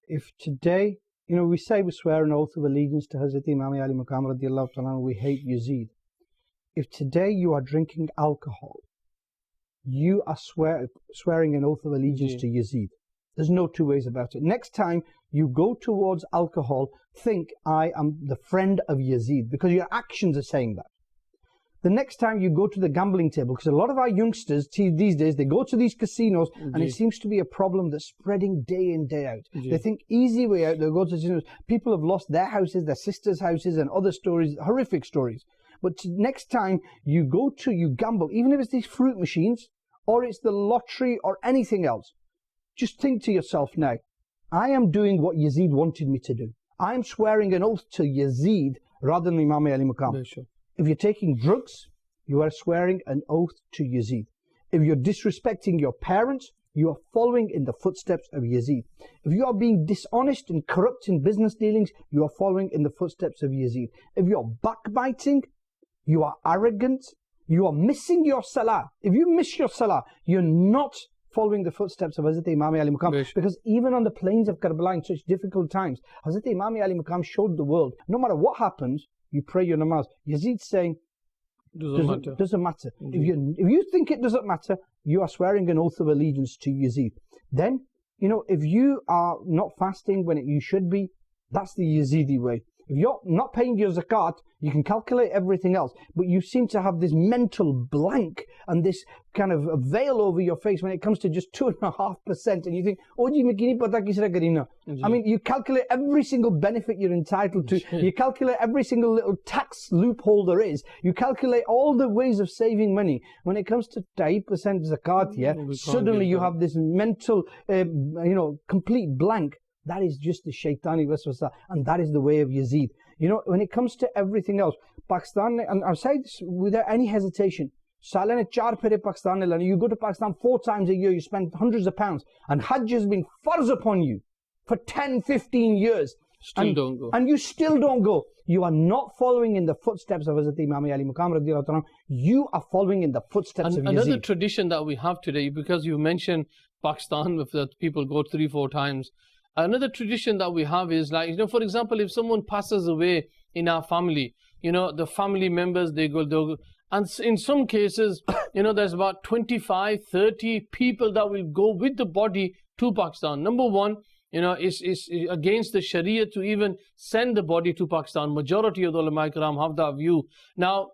Speaker 3: If today, we say we swear an oath of allegiance to Hazrat Imam Ali Maqam radiallahu ta'ala, we hate Yazid. If today you are drinking alcohol, you are swearing an oath of allegiance to Yazid. There's no two ways about it. Next time you go towards alcohol, think, I am the friend of Yazid, because your actions are saying that. The next time you go to the gambling table, because a lot of our youngsters these days, they go to these casinos and it seems to be a problem that's spreading day in, day out. They think easy way out, they'll go to casinos. People have lost their houses, their sisters' houses and other stories, horrific stories. But next time you gamble, even if it's these fruit machines or it's the lottery or anything else, just think to yourself now, I am doing what Yazid wanted me to do. I'm swearing an oath to Yazid rather than Imam Ali Maqam.
Speaker 2: Sure.
Speaker 3: If you're taking drugs, you are swearing an oath to Yazid. If you're disrespecting your parents, you are following in the footsteps of Yazid. If you are being dishonest and corrupt in business dealings, you are following in the footsteps of Yazid. If you're backbiting, you are arrogant, you are missing your salah. If you miss your salah, you're not following the footsteps of Hazrat Imam Ali Maqam. Because even on the plains of Karbala in such difficult times, Hazrat Imam Ali Maqam showed the world, no matter what happens, you pray your namaz. Yazid's saying, doesn't matter. If you think it doesn't matter, you are swearing an oath of allegiance to Yazid. Then, if you are not fasting when you should be, that's the Yazidi way. If you're not paying your zakat, you can calculate everything else, but you seem to have this mental blank and this kind of a veil over your face when it comes to just 2.5%, and you think, oh ji, main nahi pata kisra karina. I mean, you calculate every single benefit you're entitled to. You calculate every single little tax loophole there is. You calculate all the ways of saving money. When it comes to 2% zakat, suddenly you have this mental, complete blank. That is just the shaitani waswasa, and that is the way of Yazid. When it comes to everything else, Pakistan, and I'll say this without any hesitation, Pakistan, you go to Pakistan 4 times a year, you spend hundreds of pounds, and Hajj has been farz upon you for 10, 15 years.
Speaker 2: Don't go.
Speaker 3: And you still don't go. You are not following in the footsteps of Hazrat Imam Ali Maqam radiyallahu ta'ala. You are following in the footsteps of Yazid.
Speaker 2: Another tradition that we have today, because you mentioned Pakistan, with that people go 3-4 times. Another tradition that we have is like, for example, if someone passes away in our family, the family members, they go, and in some cases, there's about 25, 30 people that will go with the body to Pakistan. Number one, it's against the Sharia to even send the body to Pakistan. Majority of the ulama ikram have that view. Now,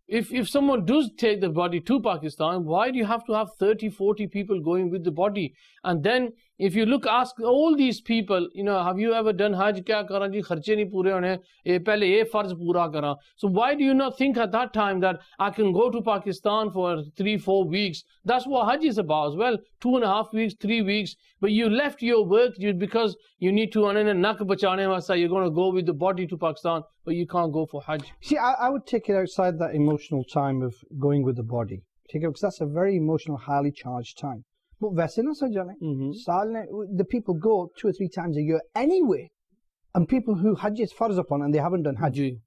Speaker 2: if someone does take the body to Pakistan, why do you have to have 30, 40 people going with the body? And then if you ask all these people, have you ever done Hajj? Kya karan ji, kharche nahi pure hone, pehle ye farz pura karan. So why do you not think at that time that I can go to Pakistan for 3-4 weeks? That's what Hajj is about as well. 2.5 weeks, 3 weeks. But you left your work because you need to nak bachane wasa, you're going to go with the body to Pakistan, but you can't go for Hajj.
Speaker 3: See, I would take it outside that emotional time of going with the body. Because that's a very emotional, highly charged time. But the people go 2 or 3 times a year anyway. And people who Hajj is farz upon and they haven't done Hajj.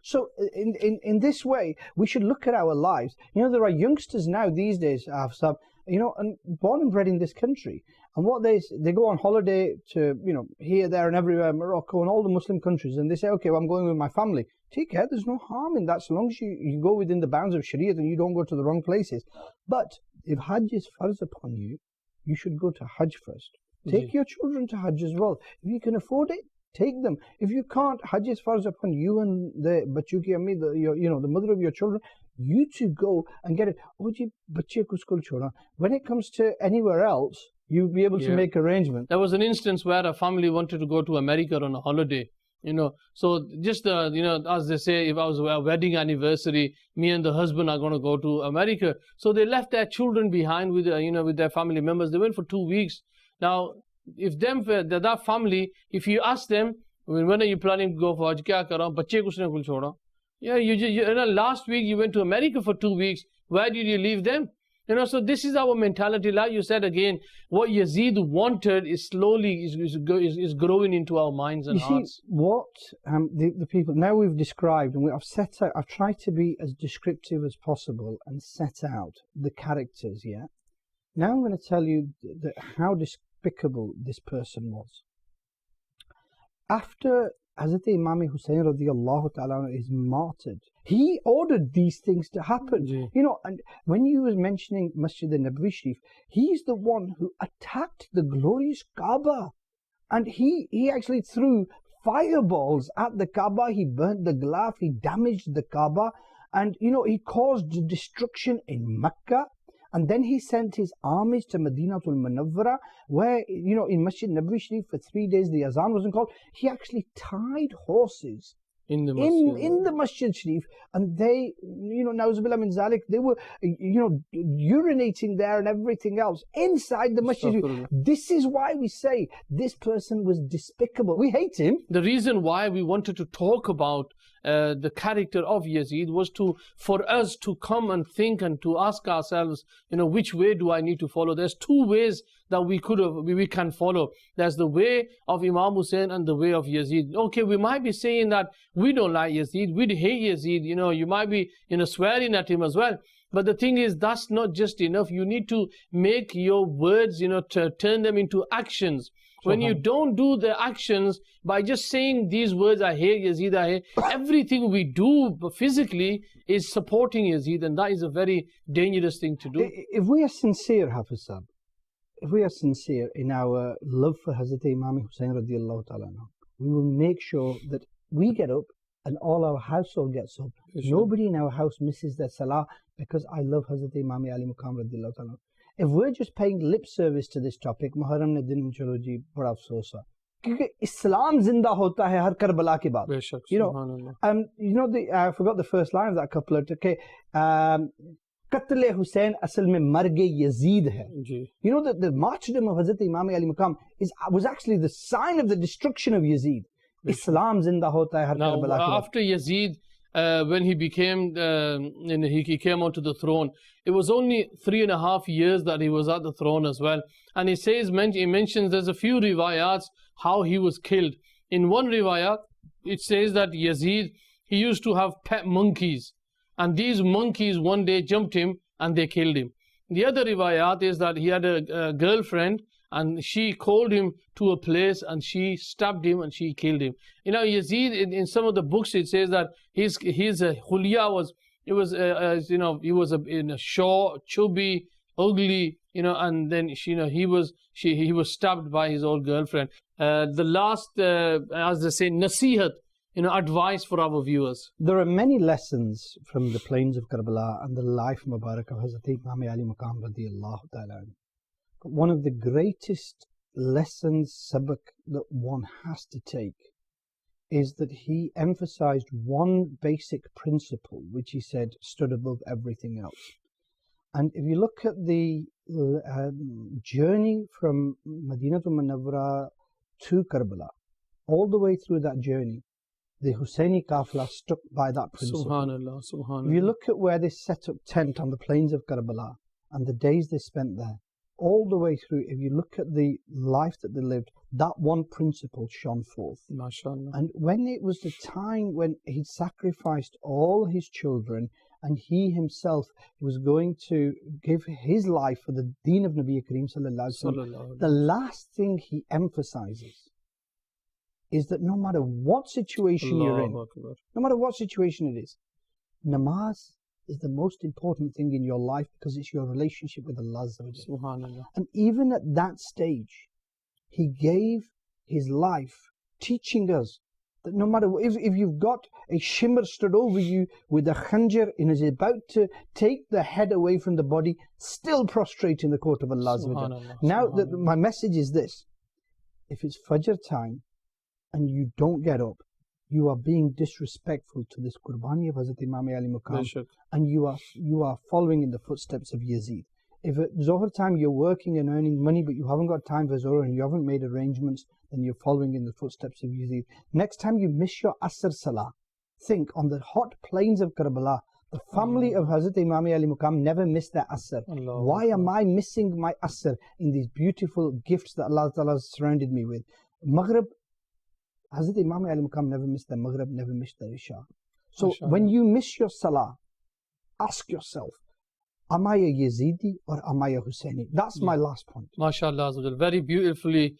Speaker 3: So in this way, we should look at our lives. There are youngsters now these days, and born and bred in this country. And what they go on holiday to, here, there and everywhere, Morocco and all the Muslim countries, and they say, okay, well, I'm going with my family. Take care, there's no harm in that, so long as you go within the bounds of Sharia and you don't go to the wrong places. But if Hajj is farz upon you, you should go to Hajj first. Take your children to Hajj as well. If you can afford it, take them. If you can't, Hajj is farz upon you and the Bachu ki ammi, the mother of your children. You two go and get it. When it comes to anywhere else, you'll be able to make arrangements.
Speaker 2: There was an instance where a family wanted to go to America on a holiday. So just as they say, if I was a wedding anniversary, me and the husband are going to go to America. So they left their children behind with with their family members. They went for 2 weeks. Now, if that family, if you ask them, when are you planning to go for Hajj? Kya kar raha hu? Bacche kusne kul choda? Yeah, last week you went to America for 2 weeks. Where did you leave them? So this is our mentality. Like you said again, what Yazid wanted is slowly is growing into our minds and hearts.
Speaker 3: See, what the people, now we've described, and I've tried to be as descriptive as possible and set out the characters, Now I'm going to tell you how despicable this person was. After Hazrat Imam Hussain radiyallahu ta'ala is martyred, he ordered these things to happen. And when you was mentioning Masjid al-Nabawi Sharif, he's the one who attacked the glorious Kaaba. And he actually threw fireballs at the Kaaba, he burnt the glass, he damaged the Kaaba, and he caused destruction in Mecca. And then he sent his armies to Madinatul Munawwara, where, in Masjid Nabawi Sharif for 3 days the Azan wasn't called. He actually tied horses
Speaker 2: in the masjid.
Speaker 3: In the Masjid Sharif, and they, Nauzubillah min zalik, they were, urinating there and everything else inside the Masjid Sharif. This is why we say this person was despicable. We hate him.
Speaker 2: The reason why we wanted to talk about the character of Yazid was for us to come and think and to ask ourselves, which way do I need to follow? There's two ways that we can follow. There's the way of Imam Hussain and the way of Yazid. Okay, we might be saying that we don't like Yazid, we hate Yazid, you might be swearing at him as well. But the thing is, that's not just enough. You need to make your words, to turn them into actions. When you don't do the actions by just saying these words, I hate Yazid, I hate, everything we do physically is supporting Yazid, and that is a very dangerous thing to do.
Speaker 3: If we are sincere, Hafiz Sahib, if we are sincere in our love for Hazrat Imam Hussain radiallahu ta'ala, we will make sure that we get up and all our household gets up. Nobody in our house misses their salah because I love Hazrat Imam Ali Muqam radiallahu ta'ala. If we're just paying lip service to this topic, Muharram ne din chalo ji bada afsoos hai. Because Islam zinda hota hai har Karbala ke baad. I forgot the first line of that couplet. Okay, Qatl Hussain asal mein marge Yazid hai. That the martyrdom of Hazrat Imam Ali Muqam was actually the sign of the destruction of Yazid. Islam zinda hota hai har Karbala ke baad.
Speaker 2: After Yazid, when he became, he came onto the throne, it was only 3.5 years that he was at the throne as well. And he mentions there's a few riwayats how he was killed. In one riwayat, it says that Yazid, he used to have pet monkeys, and these monkeys one day jumped him and they killed him. The other riwayat is that he had a girlfriend, and she called him to a place and she stabbed him and she killed him. Yazid, in some of the books it says that his khulya was, he was a short, chubby, ugly, and then he was stabbed by his old girlfriend. The last, as they say, nasihat, advice for our viewers.
Speaker 3: There are many lessons from the plains of Karbala and the life Mubarak of Hazrat Imam Ali Muqam radiyallahu ta'ala. One of the greatest lessons, sabak, that one has to take is that he emphasized one basic principle, which he said stood above everything else. And if you look at the journey from Madinatul Munawwara to Karbala, all the way through that journey, the Hussaini Qafla stuck by that principle.
Speaker 2: Subhanallah, subhanallah.
Speaker 3: If you look at where they set up tent on the plains of Karbala and the days they spent there, all the way through, if you look at the life that they lived, that one principle shone forth.
Speaker 2: MashaAllah.
Speaker 3: And when it was the time when he sacrificed all his children and he himself was going to give his life for the deen of Nabi Kareem Sallallahu Alaihi Wasallam, the last thing he emphasizes is that no matter what situation you're in, no matter what situation it is, namaz is the most important thing in your life because it's your relationship with Allah.
Speaker 2: Subhanallah.
Speaker 3: And even at that stage, he gave his life teaching us that no matter if you've got a shimmer stood over you with a khanjar and is about to take the head away from the body, still prostrate in the court of Allah. Now, my message is this: if it's Fajr time and you don't get up, you are being disrespectful to this Qurbani of Hazrat Imam Ali Muqam, and you are following in the footsteps of Yazid. If at Zohar time you're working and earning money but you haven't got time for Zohar and you haven't made arrangements, then you're following in the footsteps of Yazid. Next time you miss your Asr Salah, think on the hot plains of Karbala, the family of Hazrat Imam Ali Muqam never missed their Asr. Why am I missing my Asr in these beautiful gifts that Allah Ta'ala has surrounded me with? Maghrib, Hazrat Imam Ali Muqam never missed the Maghrib, never missed the Isha. So when you miss your Salah, ask yourself, am I a Yazidi or am I a Hussaini? That's my last point.
Speaker 2: MashaAllah, very beautifully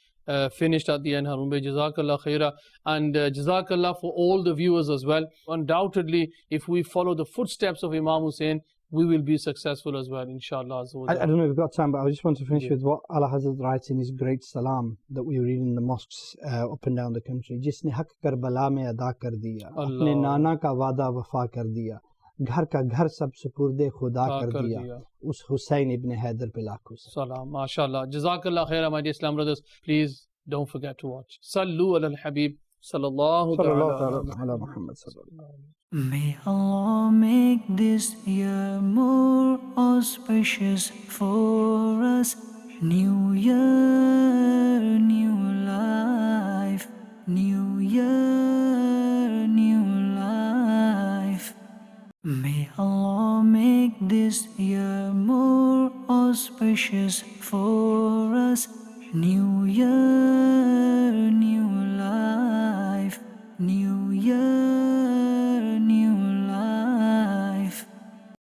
Speaker 2: finished at the end, Harun Bhai. Jazakallah khaira. And Jazakallah for all the viewers as well. Undoubtedly, if we follow the footsteps of Imam Hussain, we will be successul as well, inshallah.
Speaker 3: I don't know if we've got time, but I just want to finish with what Allah Hazrat writes in his great salam that we read in the mosques up and down the country. Jisne haq Karbala mein ada kar diya, apne nana ka wada wafa kar diya, ghar ka ghar sab supurde khuda kar diya, us Hussain ibn Haidar pe lakho
Speaker 2: salam. MashaAllah. Jazakallah khaira, my dear Islam brothers. Please don't forget to watch. Sallu ala al-Habib Sallallahu
Speaker 3: Sallallahu
Speaker 2: ta'ala.
Speaker 3: ta'ala ala Muhammad sallallahu.
Speaker 1: May Allah make this year more auspicious for us. New year, new life. New year, new life. May Allah make this year more auspicious for us. New year.